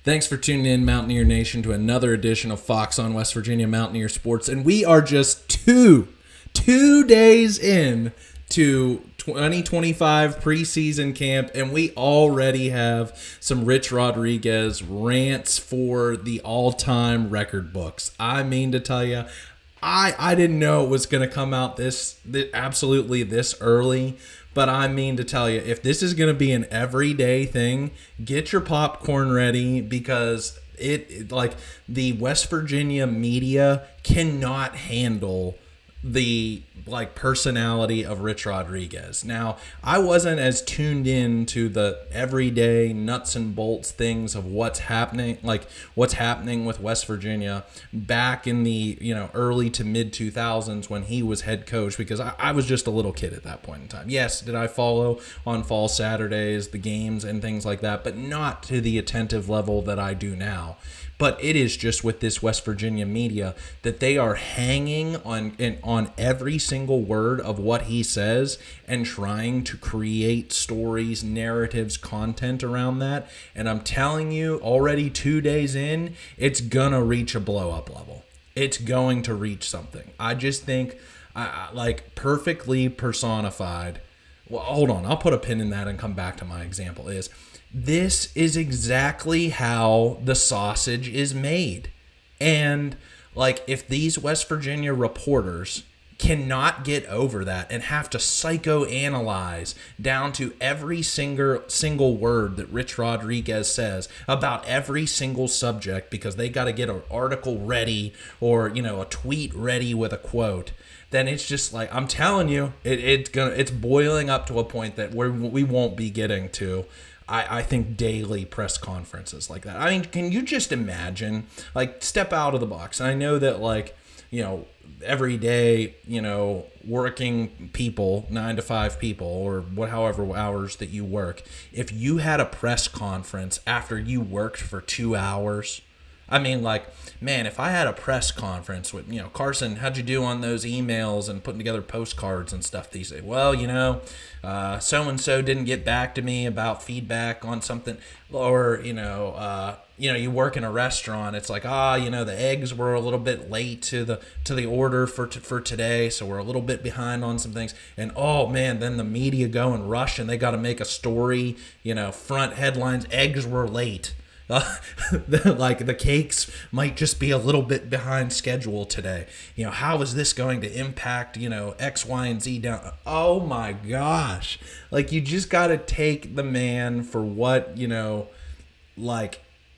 Thanks for tuning in, Mountaineer Nation, to another edition of Fox on West Virginia Mountaineer Sports. And we are just two days in to 2025 preseason camp, and we already have some Rich Rodriguez rants for the all-time record books. I mean to tell you, I didn't know it was going to come out absolutely this early. But I mean to tell you, if this is going to be an everyday thing, get your popcorn ready, because the West Virginia media cannot handle the personality of Rich Rodriguez. Now, I wasn't as tuned in to the everyday nuts and bolts things of what's happening with West Virginia back in the early to mid 2000s when he was head coach, because I was just a little kid at that point in time. Yes, did I follow on fall Saturdays the games and things like that, but not to the attentive level that I do now. But it is just with this West Virginia media that they are hanging on every single word of what he says and trying to create stories, narratives, content around that. And I'm telling you, already 2 days in, it's going to reach a blow-up level. It's going to reach something. I just think, perfectly personified. Well, hold on. I'll put a pin in that and come back to my example. This is exactly how the sausage is made. And if these West Virginia reporters cannot get over that and have to psychoanalyze down to every single word that Rich Rodriguez says about every single subject, because they got to get an article ready or a tweet ready with a quote, then it's just I'm telling you, it's boiling up to a point that we won't be getting to. I think daily press conferences like that. I mean, can you just imagine, step out of the box? And I know that every day, working people, 9 to 5 people, or however hours that you work, if you had a press conference after you worked for 2 hours, I mean, man, if I had a press conference with, Carson, how'd you do on those emails and putting together postcards and stuff these days? Well, so-and-so didn't get back to me about feedback on something. Or, you work in a restaurant. It's the eggs were a little bit late to the order for today, so we're a little bit behind on some things. And, oh, man, then the media go and rush, and they got to make a story, front headlines, eggs were late. The cakes might just be a little bit behind schedule today. How is this going to impact, X, Y, and Z down? Oh my gosh. You just got to take the man for what,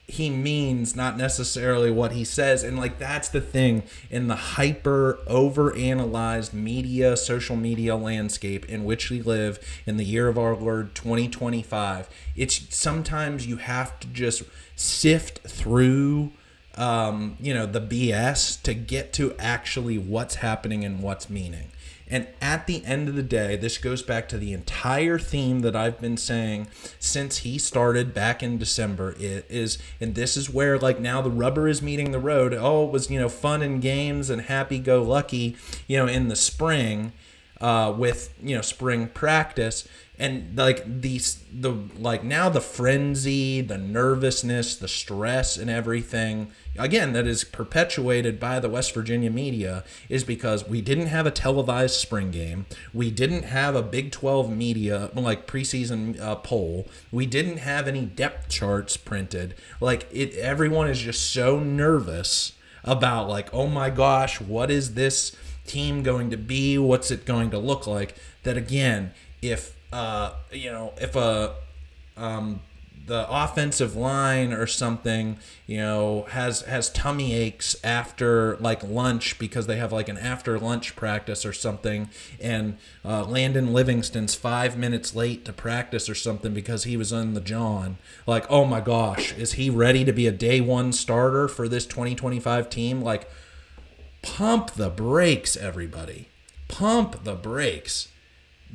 he means, not necessarily what he says. And that's the thing in the hyper overanalyzed media, social media landscape in which we live in the year of our Lord 2025. It's sometimes you have to just sift through the BS to get to actually what's happening and what's meaning. And at the end of the day, this goes back to the entire theme that I've been saying since he started back in December. And this is where now the rubber is meeting the road. Oh, it was fun and games and happy-go-lucky in the spring with spring practice. And now the frenzy, the nervousness, the stress, and everything, again, that is perpetuated by the West Virginia media, is because we didn't have a televised spring game. We didn't have a Big 12 media preseason poll. We didn't have any depth charts printed. Everyone is just so nervous about oh my gosh, what is this team going to be? What's it going to look like? That again, if the offensive line or something, has tummy aches after lunch because they have an after lunch practice or something, and Landon Livingston's 5 minutes late to practice or something because he was on the John. Oh my gosh, is he ready to be a day one starter for this 2025 team? Pump the brakes, everybody. Pump the brakes.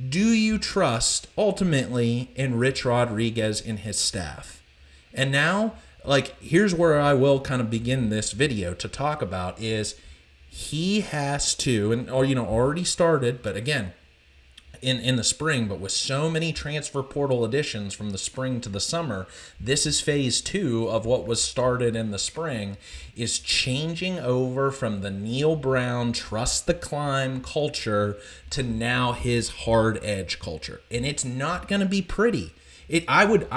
Do you trust, ultimately, in Rich Rodriguez and his staff? And now, here's where I will kind of begin this video to talk about is he has to, already started, but again, in the spring, but with so many transfer portal additions from the spring to the summer, this is phase 2 of what was started in the spring, is changing over from the Neil Brown trust the climb culture to now his hard edge culture. And it's not going to be pretty. I would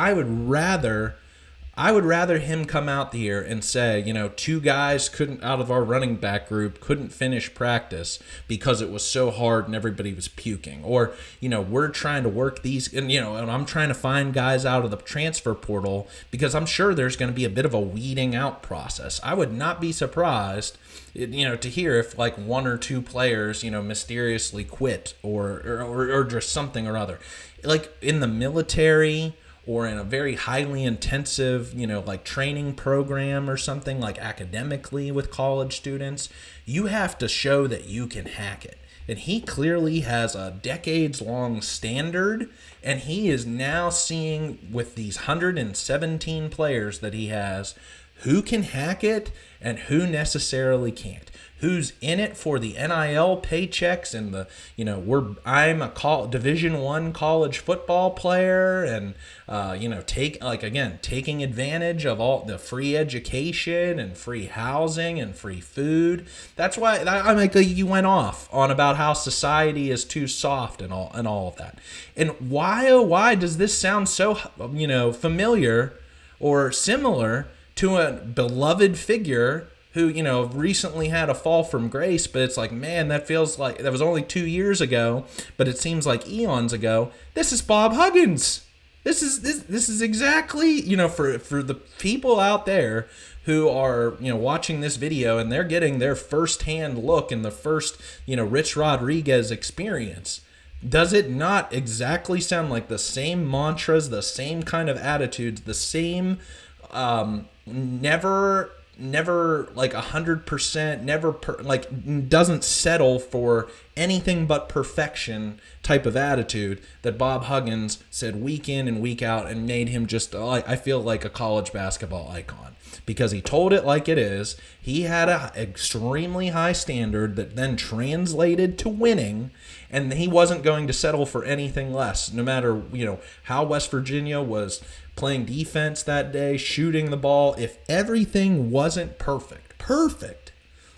rather him come out here and say, 2 guys out of our running back group couldn't finish practice because it was so hard and everybody was puking. Or, we're trying to work these, and I'm trying to find guys out of the transfer portal because I'm sure there's going to be a bit of a weeding out process. I would not be surprised, to hear if like 1 or 2 players, mysteriously quit or just something or other. Like in the military, or in a very highly intensive, like training program or something, like academically with college students, you have to show that you can hack it. And he clearly has a decades-long standard, and he is now seeing with these 117 players that he has who can hack it and who necessarily can't. Who's in it for the NIL paychecks and the, I'm a Division I college football player and, taking advantage of all the free education and free housing and free food. That's why you went off on about how society is too soft and all of that. And why does this sound so, familiar or similar to a beloved figure who, recently had a fall from grace, but it's like, man, that feels like that was only 2 years ago, but it seems like eons ago. This is Bob Huggins. This is exactly, for the people out there who are, watching this video and they're getting their firsthand look in the first, Rich Rodriguez experience. Does it not exactly sound like the same mantras, the same kind of attitudes, the same never like 100%, doesn't settle for anything but perfection type of attitude that Bob Huggins said week in and week out and made him just, I feel like a college basketball icon because he told it like it is. He had an extremely high standard that then translated to winning, and he wasn't going to settle for anything less, no matter, how West Virginia was playing defense that day, shooting the ball. If everything wasn't perfect,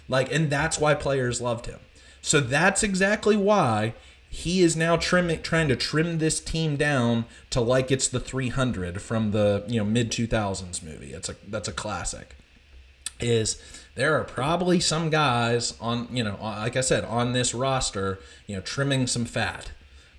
and that's why players loved him. So that's exactly why he is now trying to trim this team down to like it's the 300 from the mid 2000s movie. That's a classic. There are probably some guys on like I said on this roster trimming some fat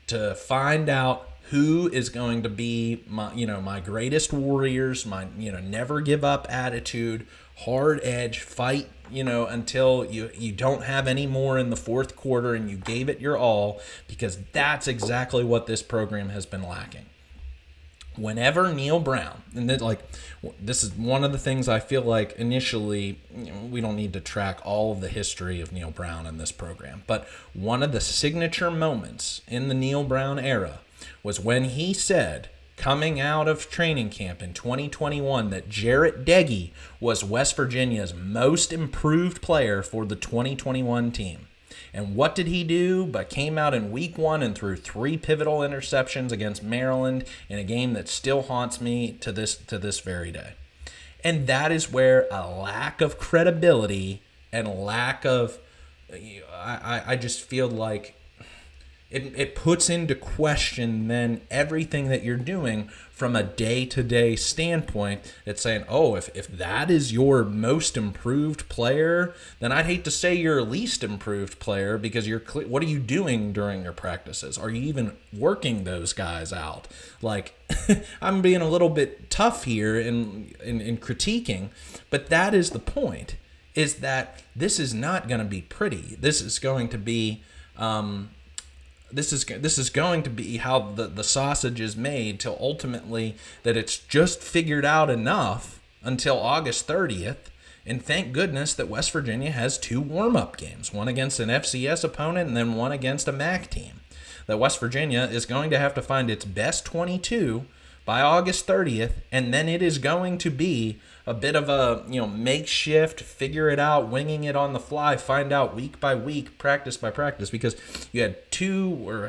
to find out who is going to be my greatest warriors, my never give up attitude, hard edge, fight until you don't have any more in the fourth quarter and you gave it your all, because that's exactly what this program has been lacking. Whenever Neil Brown, and this is one of the things I feel like initially, we don't need to track all of the history of Neil Brown in this program, but one of the signature moments in the Neil Brown era was when he said, coming out of training camp in 2021, that Jarrett Deggy was West Virginia's most improved player for the 2021 team. And what did he do? But came out in week 1 and threw 3 pivotal interceptions against Maryland in a game that still haunts me to this very day. And that is where a lack of credibility and lack of, I just feel like it puts into question then everything that you're doing from a day-to-day standpoint. It's saying, if that is your most improved player, then I'd hate to say you're least improved player, because what are you doing during your practices? Are you even working those guys out? I'm being a little bit tough here in critiquing, but that is the point, is that this is not going to be pretty. This is going to be This is going to be how the sausage is made, till ultimately that it's just figured out enough until August 30th. And thank goodness that West Virginia has 2 warm-up games, one against an FCS opponent and then one against a MAC team. That West Virginia is going to have to find its best 22 by August 30th, and then it is going to be a bit of a makeshift, figure it out, winging it on the fly, find out week by week, practice by practice, because you had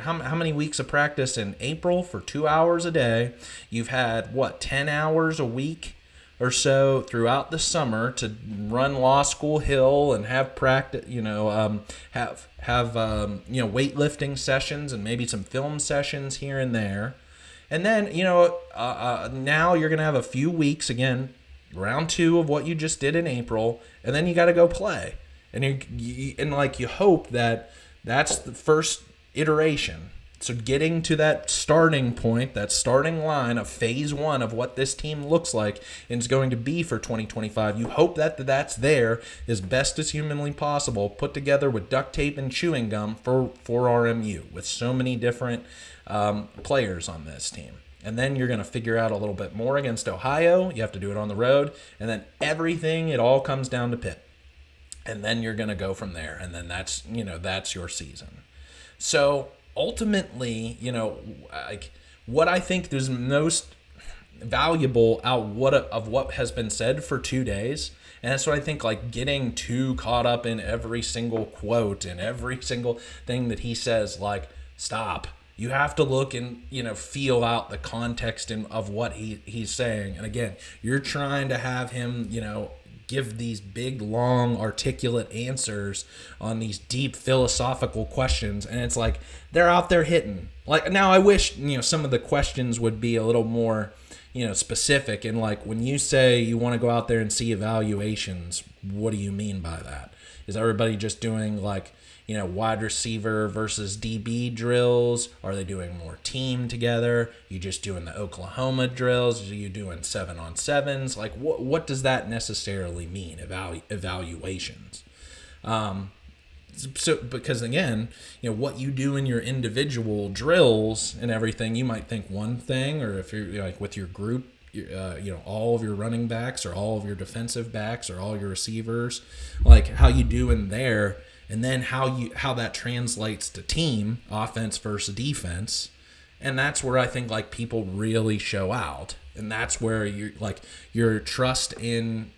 how many weeks of practice in April for 2 hours a day. You've had 10 hours a week or so throughout the summer to run Law School Hill and have practice, have weightlifting sessions and maybe some film sessions here and there. And then, now you're going to have a few weeks, again, round 2 of what you just did in April, and then you got to go play. And you hope that that's the first iteration. So getting to that starting point, that starting line of phase 1 of what this team looks like and is going to be for 2025, you hope that that's there as best as humanly possible, put together with duct tape and chewing gum for RMU with so many different players on this team. And then you're going to figure out a little bit more against Ohio. You have to do it on the road. And then it all comes down to Pitt. And then you're going to go from there. And then that's your season. So ultimately, what I think is most valuable of what has been said for 2 days, and that's what I think, getting too caught up in every single quote and every single thing that he says, stop. You have to look and, feel out the context of what he's saying. And again, you're trying to have him, give these big, long, articulate answers on these deep philosophical questions. And it's they're out there hitting. Now I wish, some of the questions would be a little more, specific. And when you say you want to go out there and see evaluations, what do you mean by that? Is everybody just doing wide receiver versus DB drills? Are they doing more team together? You just doing the Oklahoma drills? Are you doing 7-on-7s? What does that necessarily mean? Evaluations. So because again, what you do in your individual drills and everything, you might think one thing, or if you're with your group, all of your running backs or all of your defensive backs or all your receivers, how you do in there. And then how that translates to team, offense versus defense. And that's where I think people really show out. And that's where your trust in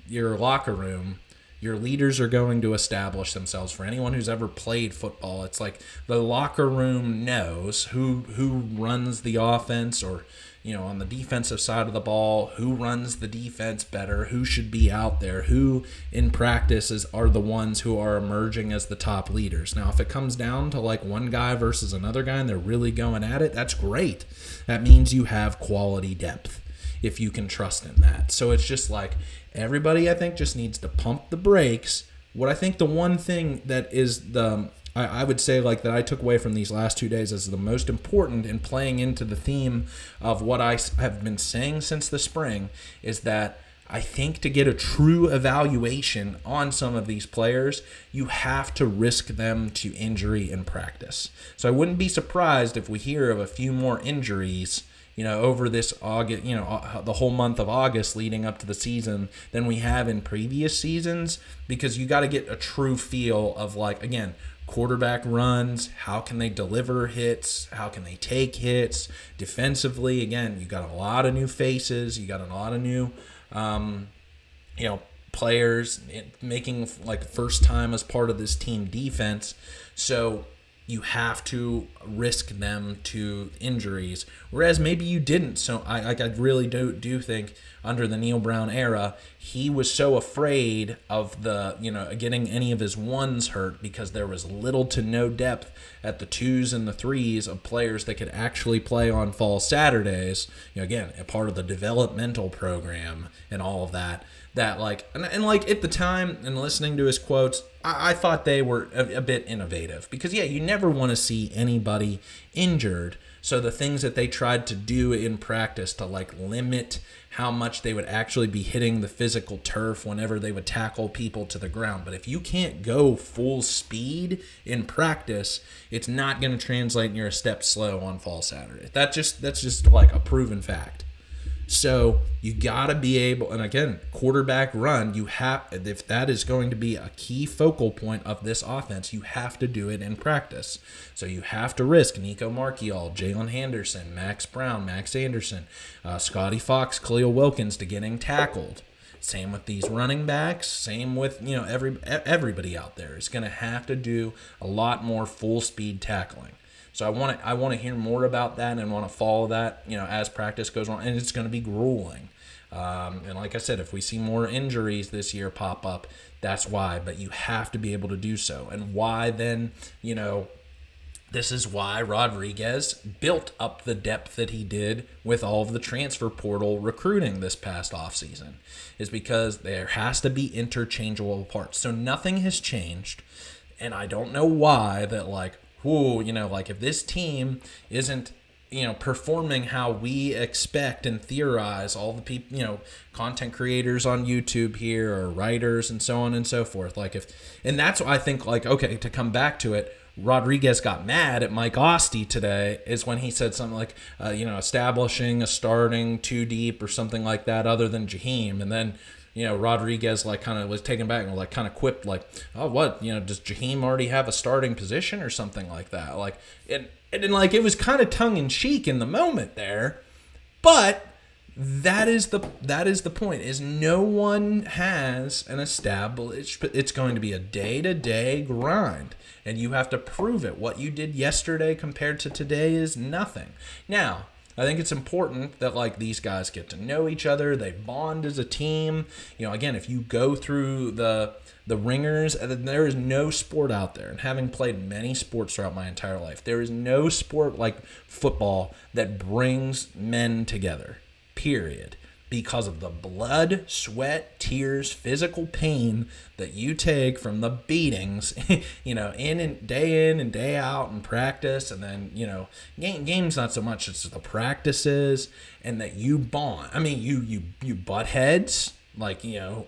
your locker room, your leaders are going to establish themselves. For anyone who's ever played football, it's the locker room knows who runs the offense, or on the defensive side of the ball, who runs the defense better, who should be out there, who in practice are the ones who are emerging as the top leaders. Now, if it comes down to one guy versus another guy and they're really going at it, that's great. That means you have quality depth if you can trust in that. So it's just everybody, I think, just needs to pump the brakes. What I think the one thing that is I would say that I took away from these last 2 days as the most important in playing into the theme of what I have been saying since the spring is that I think to get a true evaluation on some of these players, you have to risk them to injury in practice. So I wouldn't be surprised if we hear of a few more injuries over this August, the whole month of August leading up to the season than we have in previous seasons, because you got to get a true feel of again, quarterback runs, how can they deliver hits, how can they take hits defensively. Again, you got a lot of new faces, you got a lot of new players making first time as part of this team defense, so you have to risk them to injuries, whereas maybe you didn't. So I really do think under the Neil Brown era, he was so afraid of getting any of his ones hurt because there was little to no depth at the 2s and the 3s of players that could actually play on fall Saturdays. Again, a part of the developmental program and all of that. That and at the time and listening to his quotes, I thought they were a bit innovative, because you never want to see anybody injured. So the things that they tried to do in practice to limit how much they would actually be hitting the physical turf whenever they would tackle people to the ground. But if you can't go full speed in practice, it's not going to translate, and you're a step slow on fall Saturday. That's just a proven fact. So you got to be able, and again, quarterback run, if that is going to be a key focal point of this offense, you have to do it in practice. So you have to risk Nico Marchiol, Jalen Henderson, Max Brown, Max Anderson, Scotty Fox, Khalil Wilkins to getting tackled. Same with these running backs. Same with everybody out there is going to have to do a lot more full speed tackling. So I want to hear more about that and want to follow that as practice goes on, and it's going to be grueling. And like I said, if we see more injuries this year pop up, that's why. But you have to be able to do so, and why then this is why Rodriguez built up the depth that he did with all of the transfer portal recruiting this past offseason, is because there has to be interchangeable parts. So nothing has changed, and I don't know why that if this team isn't performing how we expect and theorize, all the people, content creators on YouTube here or writers and so on and so forth. And that's what I think, okay, to come back to it, Rodriguez got mad at Mike Ostie today is when he said something like, establishing a starting two deep or something like that other than Jaheim. And then, Rodriguez kind of was taken back and kind of quipped oh, what, does Jaheim already have a starting position or something like that? It was kind of tongue in cheek in the moment there, but that is the point, is no one has an established, it's going to be a day-to-day grind, and you have to prove it. What you did yesterday compared to today is nothing. Now, I think it's important that these guys get to know each other, they bond as a team. Again, if you go through the ringers, there is no sport out there, and having played many sports throughout my entire life, there is no sport like football that brings men together, period, because of the blood, sweat, tears, physical pain that you take from the beatings, in and day out in practice, and then, games not so much, it's the practices, and that you bond. I mean, you butt heads,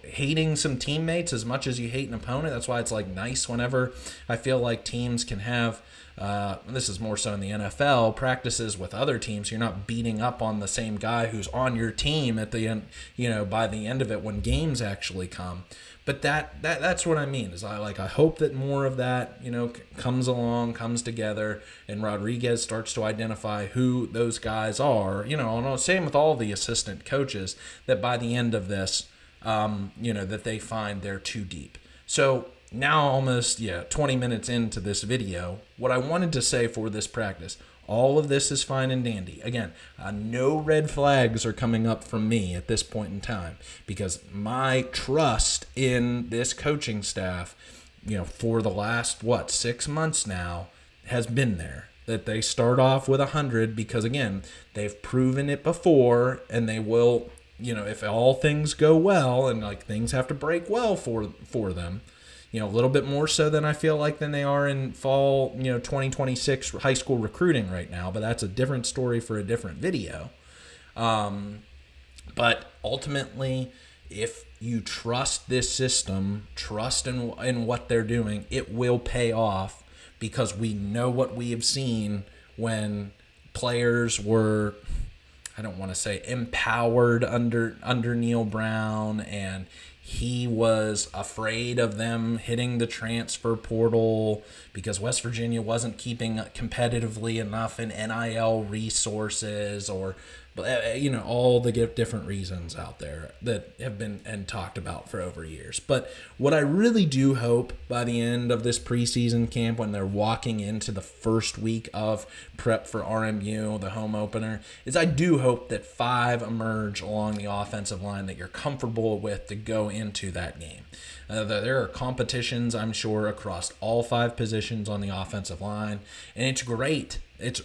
hating some teammates as much as you hate an opponent. That's why it's nice whenever I feel like teams can have, this is more so in the NFL, practices with other teams. You're not beating up on the same guy who's on your team at the end, by the end of it when games actually come. But that's what I mean, is I hope that more of that, comes together, and Rodriguez starts to identify who those guys are, and same with all the assistant coaches, that by the end of this, that they find they're too deep. So now almost 20 minutes into this video, what I wanted to say for this practice, all of this is fine and dandy. Again, no red flags are coming up from me at this point in time, because my trust in this coaching staff, for the last 6 months now, has been there. That they start off with 100 because, again, they've proven it before, and they will, if all things go well, and things have to break well for them, a little bit more so than I feel than they are in fall, 2026 high school recruiting right now. But that's a different story for a different video. But ultimately, if you trust this system, trust in what they're doing, it will pay off, because we know what we have seen when players were, I don't want to say empowered under Neil Brown, and he was afraid of them hitting the transfer portal because West Virginia wasn't keeping competitively enough in NIL resources, or all the different reasons out there that have been and talked about for over years. But what I really do hope by the end of this preseason camp, when they're walking into the first week of prep for RMU, the home opener, is I do hope that 5 emerge along the offensive line that you're comfortable with to go into that game. There are competitions, I'm sure, across all 5 positions on the offensive line, and it's great. It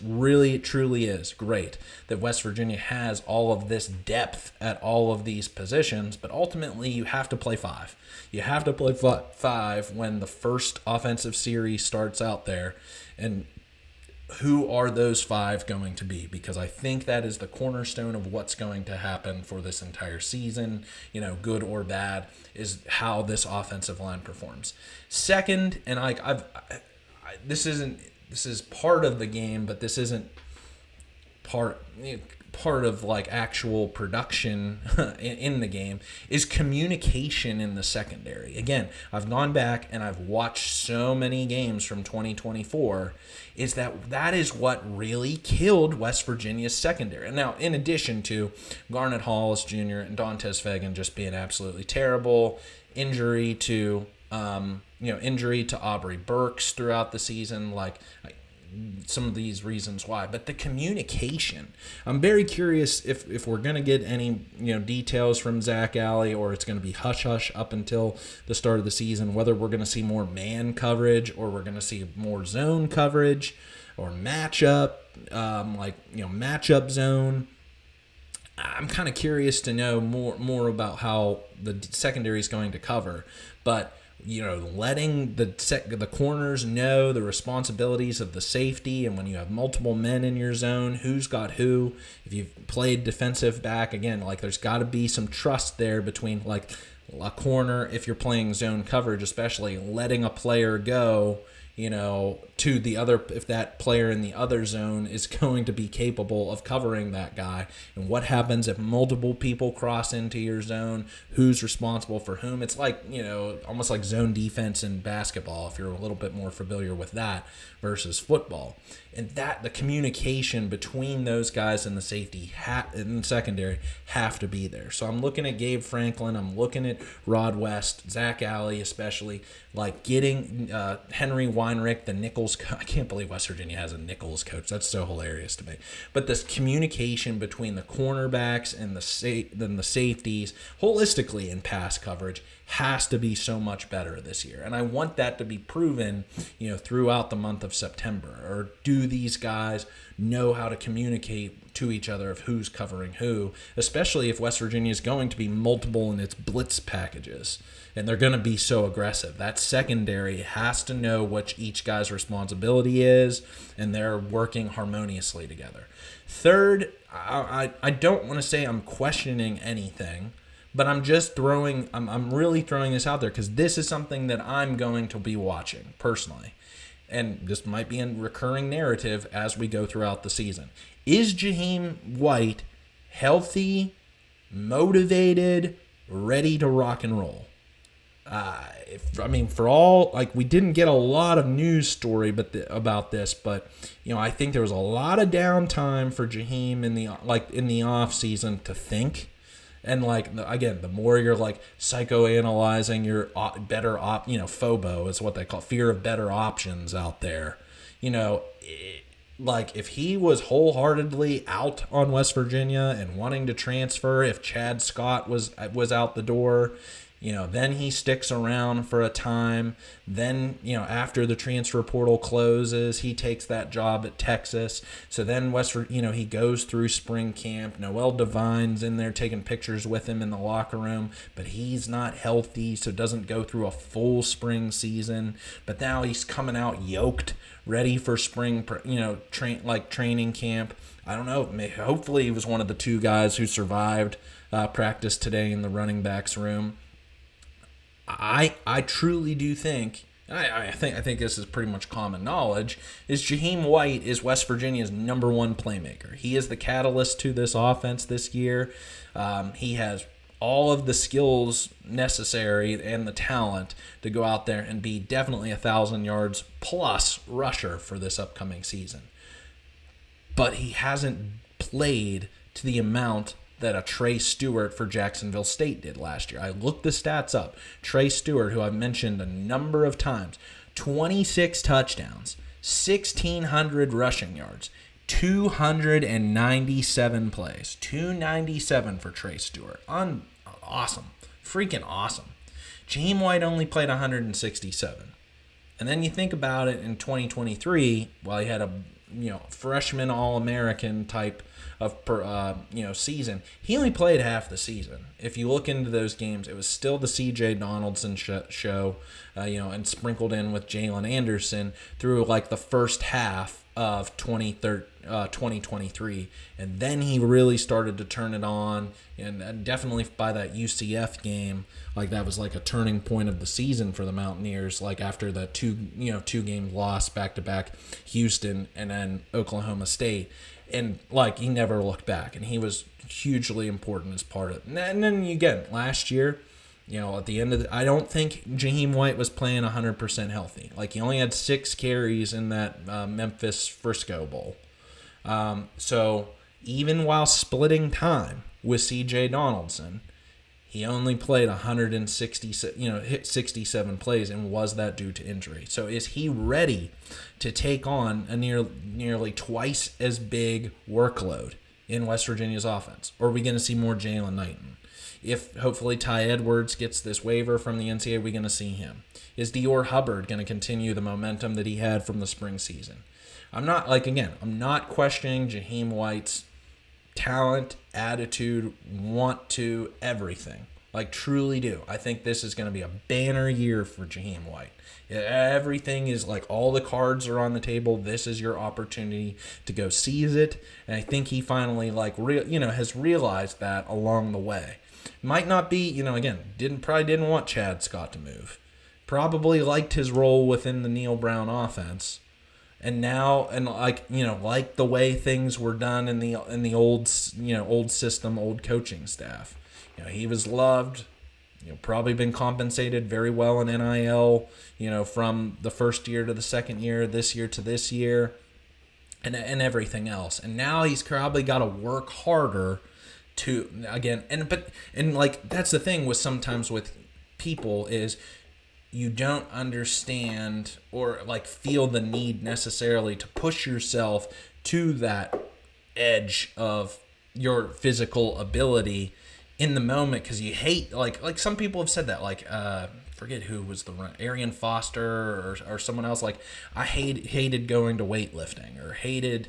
truly is great that West Virginia has all of this depth at all of these positions, but ultimately you have to play 5. You have to play 5 when the first offensive series starts out there, and who are those 5 going to be? Because I think that is the cornerstone of what's going to happen for this entire season, good or bad, is how this offensive line performs. Second, and this is part of the game, but this isn't part. part of like actual production in the game is communication in the secondary. Again, I've gone back and I've watched so many games from 2024. Is that is what really killed West Virginia's secondary. And now, in addition to Garnet Hollis Jr. and Dantes Fagan just being absolutely terrible, injury to Aubrey Burks throughout the season, some of these reasons why, but the communication. I'm very curious if we're going to get any details from Zach Alley, or it's going to be hush-hush up until the start of the season, whether we're going to see more man coverage or we're going to see more zone coverage or matchup, matchup zone. I'm kind of curious to know more about how the secondary is going to cover, but letting the corners know the responsibilities of the safety, and when you have multiple men in your zone, who's got who. If you've played defensive back, again, there's got to be some trust there between a corner, if you're playing zone coverage, especially letting a player go, to the other, if that player in the other zone is going to be capable of covering that guy. And what happens if multiple people cross into your zone? Who's responsible for whom? It's almost like zone defense in basketball, if you're a little bit more familiar with that versus football. And that the communication between those guys and the safety in the secondary have to be there. So I'm looking at Gabe Franklin, I'm looking at Rod West, Zach Alley especially, getting Henry Weinrich, the Nichols. I can't believe West Virginia has a Nichols coach. That's so hilarious to me. But this communication between the cornerbacks and the safeties, holistically in pass coverage, has to be so much better this year. And I want that to be proven, throughout the month of September. Or do these guys know how to communicate to each other of who's covering who, especially if West Virginia is going to be multiple in its blitz packages, and they're going to be so aggressive. That secondary has to know what each guy's responsibility is, and they're working harmoniously together. Third, I don't want to say I'm questioning anything, but I'm really throwing this out there because this is something that I'm going to be watching personally. And this might be a recurring narrative as we go throughout the season. Is Jaheim White healthy, motivated, ready to rock and roll? We didn't get a lot of news story about this, but I think there was a lot of downtime for Jaheim in the off season to think. And again, the more you're psychoanalyzing your better FOBO is what they call fear of better options out there. If he was wholeheartedly out on West Virginia and wanting to transfer, if Chad Scott was out the door, then he sticks around for a time. Then, after the transfer portal closes, he takes that job at Texas. So then he goes through spring camp. Noel Devine's in there taking pictures with him in the locker room, but he's not healthy, so doesn't go through a full spring season. But now he's coming out yoked, ready for spring, training camp. I don't know. Hopefully he was one of the two guys who survived practice today in the running backs room. I truly do think, I think this is pretty much common knowledge, is Jaheim White is West Virginia's number one playmaker. He is the catalyst to this offense this year. He has all of the skills necessary and the talent to go out there and be definitely 1,000 yards plus rusher for this upcoming season. But he hasn't played to the amount that a Trey Stewart for Jacksonville State did last year. I looked the stats up. Trey Stewart, who I've mentioned a number of times, 26 touchdowns, 1,600 rushing yards, 297 plays. 297 for Trey Stewart. Awesome. Freaking awesome. Jaheim White only played 167. And then you think about it in 2023, while he had a freshman All-American type of season, he only played half the season. If you look into those games, it was still the C.J. Donaldson show, and sprinkled in with Jalen Anderson through the first half of 2023, and then he really started to turn it on, and definitely by that UCF game, that was a turning point of the season for the Mountaineers, after the two game loss back to back, Houston and then Oklahoma State. And like he never looked back, and he was hugely important as part of it. And then again, last year, at the end of I don't think Jaheim White was playing 100% healthy. Like he only had 6 carries in that Memphis Frisco Bowl. So even while splitting time with C.J. Donaldson, he only played 160, hit 67 plays, and was that due to injury? So is he ready to take on a nearly twice as big workload in West Virginia's offense? Or are we going to see more Jalen Knighton? If hopefully Ty Edwards gets this waiver from the NCAA, we're going to see him. Is Dior Hubbard going to continue the momentum that he had from the spring season? I'm not questioning Jaheim White's talent, attitude, want to, everything. Like, truly do. I think this is going to be a banner year for Jaheim White. Everything is like, all the cards are on the table. This is your opportunity to go seize it. And I think he finally has realized that along the way. Might not be, again, probably didn't want Chad Scott to move. Probably liked his role within the Neil Brown offense. And now, like the way things were done in the old system, old coaching staff. He was loved. Probably been compensated very well in NIL. From the first year to the second year, this year to this year, and everything else. And now he's probably got to work harder to that's the thing with sometimes with people is, you don't understand or like feel the need necessarily to push yourself to that edge of your physical ability in the moment, because you hate like some people have said that, like forget who was the run, Arian Foster or someone else, like I hated going to weightlifting or hated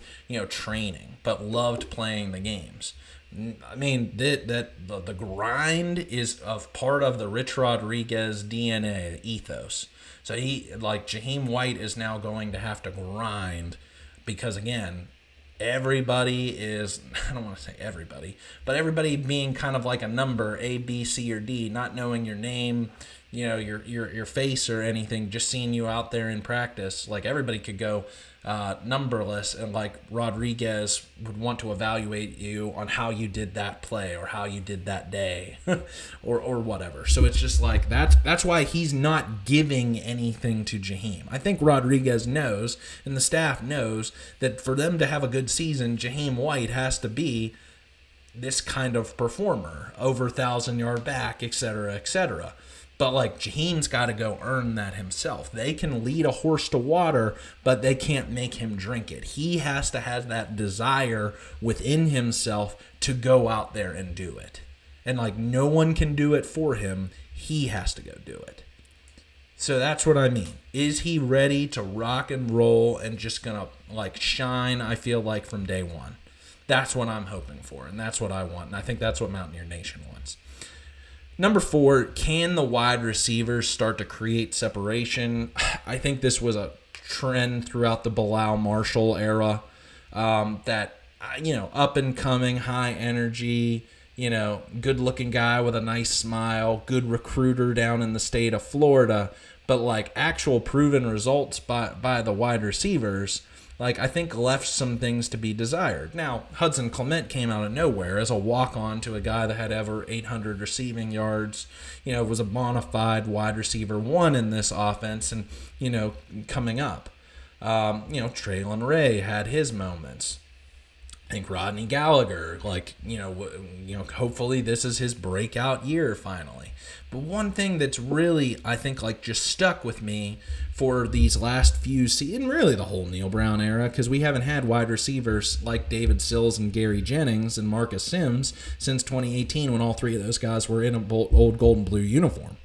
training but loved playing the games. I mean, the grind is of part of the Rich Rodriguez DNA ethos. So Jaheim White is now going to have to grind because, again, everybody is, I don't want to say everybody, but everybody being kind of like a number, A, B, C, or D, not knowing your name, your face or anything, just seeing you out there in practice. Like, everybody could go numberless, and like Rodriguez would want to evaluate you on how you did that play or how you did that day or whatever. So it's just like that's why he's not giving anything to Jaheim. I think Rodriguez knows and the staff knows that for them to have a good season, Jaheim White has to be this kind of performer, over 1,000-yard back, etc., etc. But like Jaheim's got to go earn that himself. They can lead a horse to water, but they can't make him drink it. He has to have that desire within himself to go out there and do it. And like no one can do it for him. He has to go do it. So that's what I mean. Is he ready to rock and roll and just gonna like shine, I feel like, from day one? That's what I'm hoping for, and that's what I want. And I think that's what Mountaineer Nation wants. Number 4, can the wide receivers start to create separation? I think this was a trend throughout the Bilal Marshall era, that, up and coming, high energy, good looking guy with a nice smile, good recruiter down in the state of Florida, but like actual proven results by the wide receivers, like I think left some things to be desired. Now, Hudson Clement came out of nowhere as a walk-on to a guy that had over 800 receiving yards, was a bona fide wide receiver 1 in this offense, and, coming up. Traylon Ray had his moments. I think Rodney Gallagher, hopefully this is his breakout year finally. But one thing that's really, I think, just stuck with me for these last few seasons, and really the whole Neil Brown era, because we haven't had wide receivers like David Sills and Gary Jennings and Marcus Sims since 2018, when all 3 of those guys were in an old gold and blue uniform.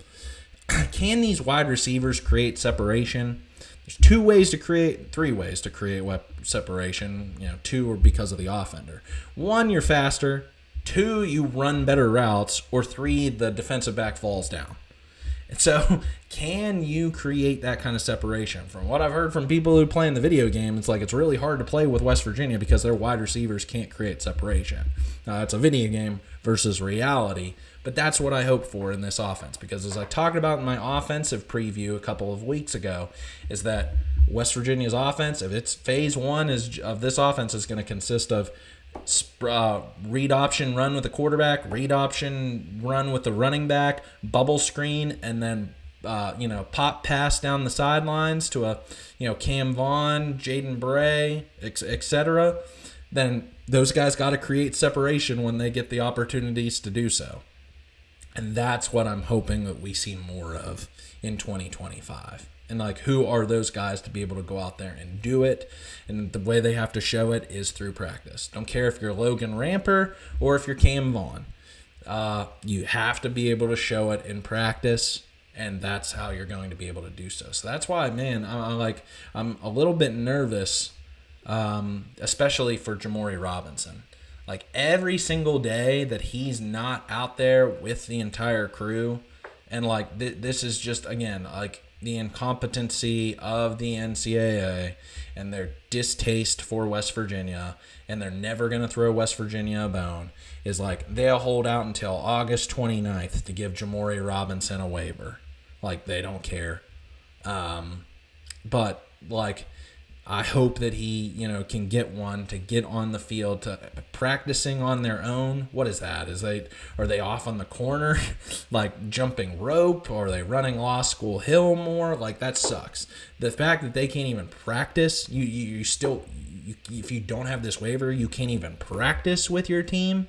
Can these wide receivers create separation? There's 3 ways to create separation. 2 are because of the offender. 1, you're faster. 2, you run better routes. Or 3, the defensive back falls down. And so, can you create that kind of separation? From what I've heard from people who play in the video game, it's really hard to play with West Virginia because their wide receivers can't create separation. It's a video game versus reality. But that's what I hope for in this offense, because as I talked about in my offensive preview a couple of weeks ago, is that West Virginia's offense, if it's phase one of this offense is going to consist of read option run with the quarterback, read option run with the running back, bubble screen, and then pop pass down the sidelines to a Cam Vaughn, Jaden Bray, etc. Then those guys got to create separation when they get the opportunities to do so. And that's what I'm hoping that we see more of in 2025. And who are those guys to be able to go out there and do it? And the way they have to show it is through practice. Don't care if you're Logan Ramper or if you're Cam Vaughn. You have to be able to show it in practice, and that's how you're going to be able to do so. So that's why, man, I'm a little bit nervous, especially for Jamori Robinson. Every single day that he's not out there with the entire crew, and this is just, again, the incompetency of the NCAA and their distaste for West Virginia, and they're never going to throw West Virginia a bone, is they'll hold out until August 29th to give Jamori Robinson a waiver. They don't care. But I hope that he, can get one to get on the field, to practicing on their own. What is that? Are they off on the corner, jumping rope? Or are they running law school hill more? That sucks. The fact that they can't even practice, you still, if you don't have this waiver, you can't even practice with your team.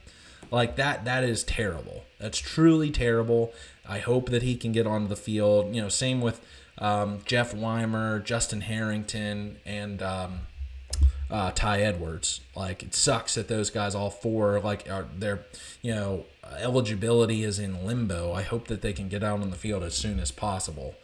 That is terrible. That's truly terrible. I hope that he can get onto the field. Same with Jeff Weimer, Justin Harrington, and Ty Edwards. It sucks that those guys, all four, their eligibility is in limbo. I hope that they can get out on the field as soon as possible.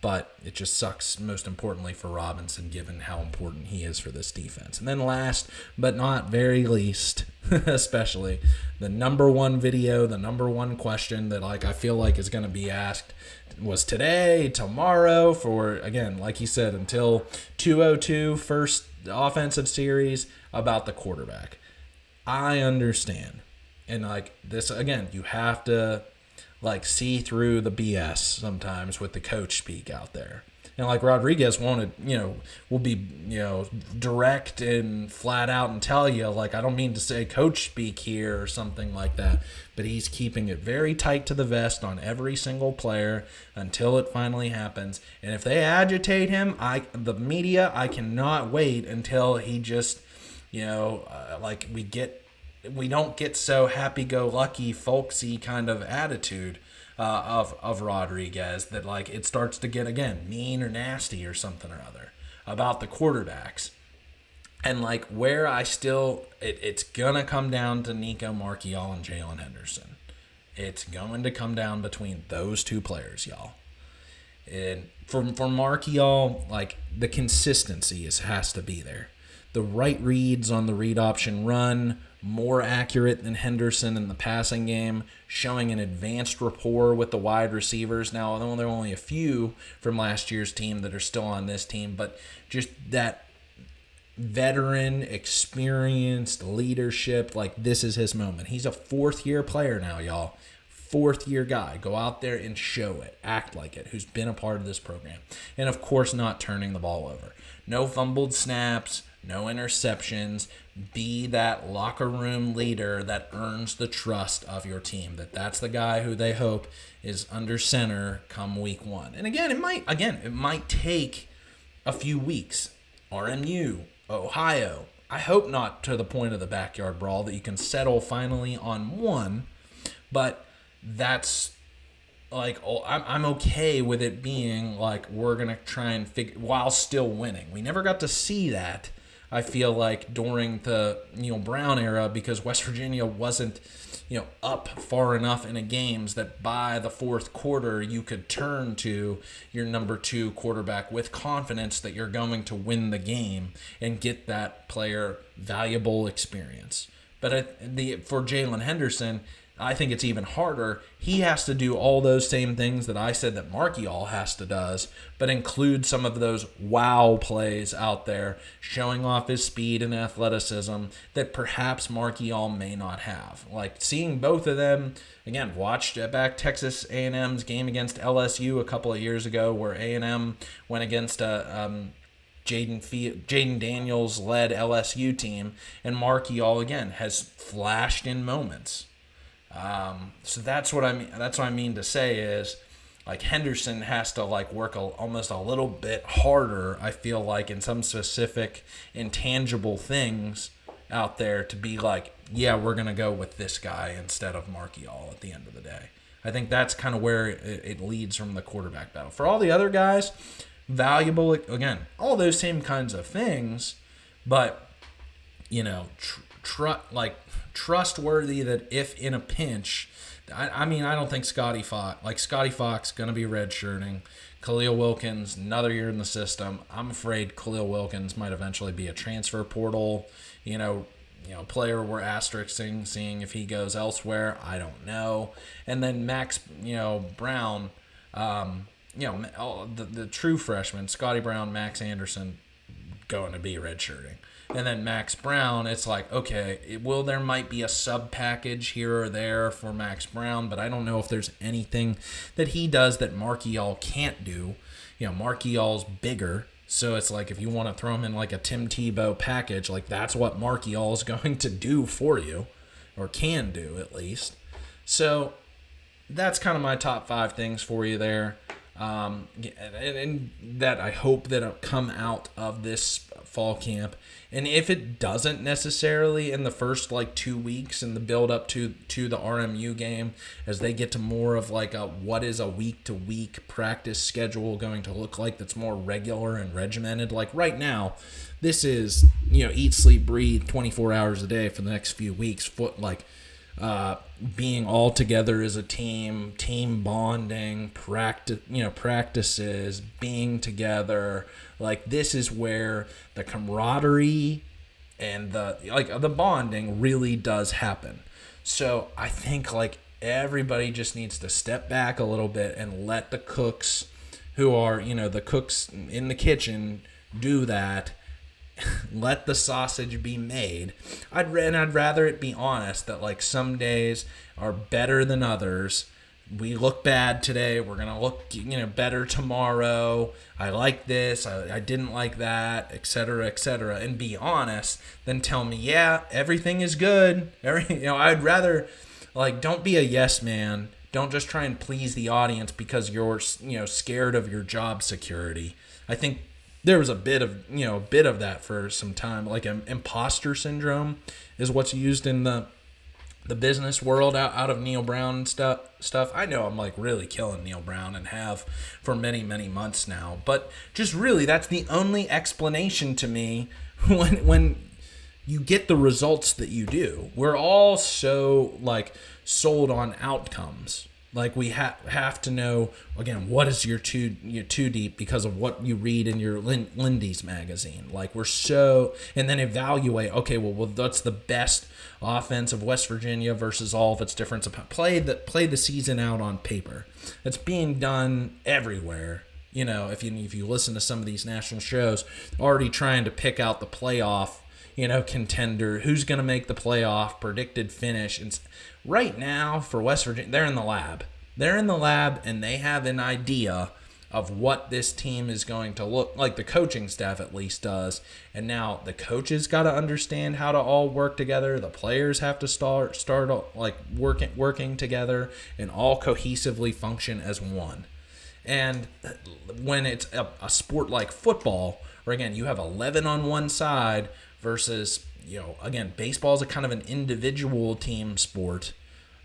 But it just sucks, most importantly, for Robinson, given how important he is for this defense. And then last but not very least, especially, the number one video, the number one question that I feel like is going to be asked was today, tomorrow, for, again, like he said, until 202, first offensive series, about the quarterback. I understand. And this, again, you have to see through the BS sometimes with the coach speak out there. And Rodriguez will be, direct and flat out and tell you, I don't mean to say coach speak here or something like that, but he's keeping it very tight to the vest on every single player until it finally happens. And if they agitate him, the media, I cannot wait until he just, we don't get so happy-go-lucky, folksy kind of attitude of Rodriguez that it starts to get, again, mean or nasty or something or other about the quarterbacks. And where I still, it's gonna come down to Nico Marchiol and Jalen Henderson. It's going to come down between those two players, y'all. And for Marchiol, the consistency has to be there. The right reads on the read option run, more accurate than Henderson in the passing game, showing an advanced rapport with the wide receivers. Now, there are only a few from last year's team that are still on this team, but just that veteran, experienced leadership, this is his moment. He's a fourth-year player now, y'all. Fourth-year guy. Go out there and show it. Act like it. Who's been a part of this program. And, of course, not turning the ball over. No fumbled snaps. No interceptions. Be that locker room leader that earns the trust of your team. That's the guy who they hope is under center come week one. And again, it might take a few weeks. RMU, Ohio. I hope not to the point of the backyard brawl that you can settle finally on one, but that's I'm okay with it being we're gonna try and figure while still winning. We never got to see that. I feel during the Neil Brown era, because West Virginia wasn't up far enough in a games that by the fourth quarter you could turn to your number two quarterback with confidence that you're going to win the game and get that player valuable experience. But for Jalen Henderson, I think it's even harder. He has to do all those same things that I said that Markeyall has to does, but include some of those wow plays out there, showing off his speed and athleticism that perhaps Markeyall may not have. Like seeing both of them, again, watched back Texas A&M's game against LSU a couple of years ago where A&M went against Jaden Daniels led LSU team, and Markeyall again has flashed in moments. So that's what I mean. That's what I mean to say is, like, Henderson has to like work almost a little bit harder. I feel like in some specific intangible things out there to be like, yeah, we're gonna go with this guy instead of Markeyall at the end of the day. I think that's kind of where it leads from the quarterback battle. For all the other guys, valuable again, all those same kinds of things, but you know, trustworthy that if in a pinch, I mean, I don't think Scotty Fox going to be redshirting. Khalil Wilkins, another year in the system. I'm afraid Khalil Wilkins might eventually be a transfer portal, player we're asterisking, seeing if he goes elsewhere. I don't know. And then Max, Brown, the true freshmen, Scotty Brown, Max Anderson, going to be redshirting. And then Max Brown, it's like, okay, there might be a sub-package here or there for Max Brown, but I don't know if there's anything that he does that Markeyall can't do. Markeyall's bigger, so it's like if you want to throw him in like a Tim Tebow package, like that's what Markeyall is going to do for you, or can do at least. So that's kind of my top 5 things for you there. And that I hope that come out of this fall camp. And if it doesn't necessarily in the first 2 weeks in the build up to the RMU game, as they get to more of what is a week to week practice schedule going to look like that's more regular and regimented. Like right now, this is, eat, sleep, breathe 24 hours a day for the next few weeks. Being all together as a team bonding, practices, being together. Like this is where the camaraderie and the bonding really does happen. So I think everybody just needs to step back a little bit and let the cooks who are, the cooks in the kitchen do that. Let the sausage be made. I'd rather it be honest that some days are better than others. We look bad today. We're gonna look better tomorrow. I like this. I didn't like that, etc., etc. And be honest. Then tell me, yeah, everything is good. I'd rather don't be a yes man. Don't just try and please the audience because you're scared of your job security. I think there was a bit of that for some time, imposter syndrome is what's used in the business world out of Neil Brown stuff. I know I'm really killing Neil Brown and have for many, many months now, but just really that's the only explanation to me when you get the results that you do. We're all so sold on outcomes. We have to know, again, what is your too deep because of what you read in your Lindy's magazine. We're so, and then evaluate, okay, well, that's the best offense of West Virginia versus all of its different. Play the season out on paper. It's being done everywhere. If you listen to some of these national shows, already trying to pick out the playoff, contender, who's going to make the playoff, predicted finish. And right now for West Virginia, they're in the lab. And they have an idea of what this team is going to look like. The coaching staff at least does. And now the coaches got to understand how to all work together. The players have to start working together and all cohesively function as one. And when it's a sport like football, where again you have 11 on one side versus again baseball is a kind of an individual team sport.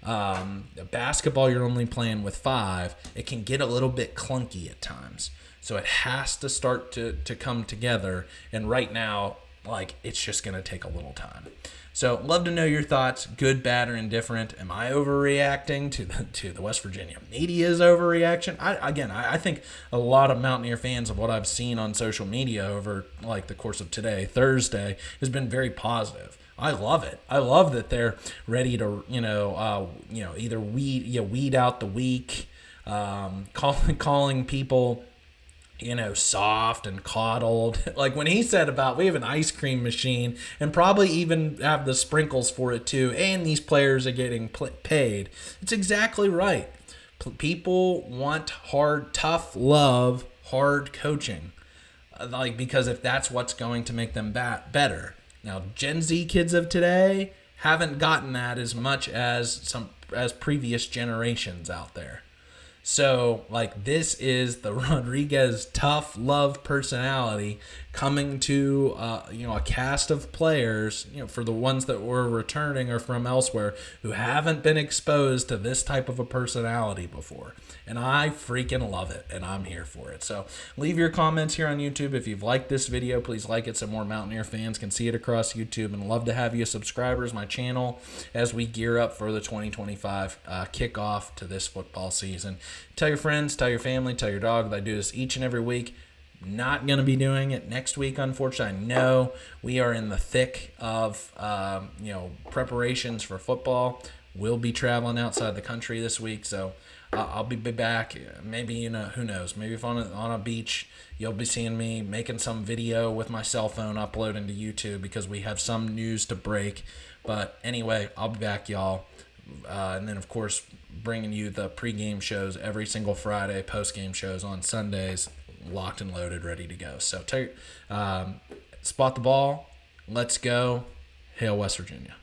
Basketball, you're only playing with 5. It can get a little bit clunky at times. So it has to start to come together. And right now, it's just going to take a little time. So love to know your thoughts, good, bad, or indifferent. Am I overreacting to the West Virginia media's overreaction? I think a lot of Mountaineer fans of what I've seen on social media over the course of today, Thursday, has been very positive. I love it. I love that they're ready to, either weed out the weak, calling people, soft and coddled. Like when he said about we have an ice cream machine and probably even have the sprinkles for it too, and these players are getting paid. It's exactly right. People want hard, tough love, hard coaching. Because if that's what's going to make them better. Now, Gen Z kids of today haven't gotten that as much as previous generations out there. So, this is the Rodriguez tough love personality coming to, a cast of players, for the ones that were returning or from elsewhere who haven't been exposed to this type of a personality before. And I freaking love it, and I'm here for it. So, leave your comments here on YouTube. If you've liked this video, please like it so more Mountaineer fans can see it across YouTube. And love to have you subscribers my channel as we gear up for the 2025 kickoff to this football season. Tell your friends, tell your family, tell your dog that I do this each and every week. Not going to be doing it next week, unfortunately. I know we are in the thick of, preparations for football. We'll be traveling outside the country this week, so I'll be back. Maybe, who knows? Maybe if on a beach, you'll be seeing me making some video with my cell phone uploading to YouTube because we have some news to break. But anyway, I'll be back, y'all. And then, of course, bringing you the pregame shows every single Friday, postgame shows on Sundays, locked and loaded, ready to go. So spot the ball. Let's go. Hail West Virginia.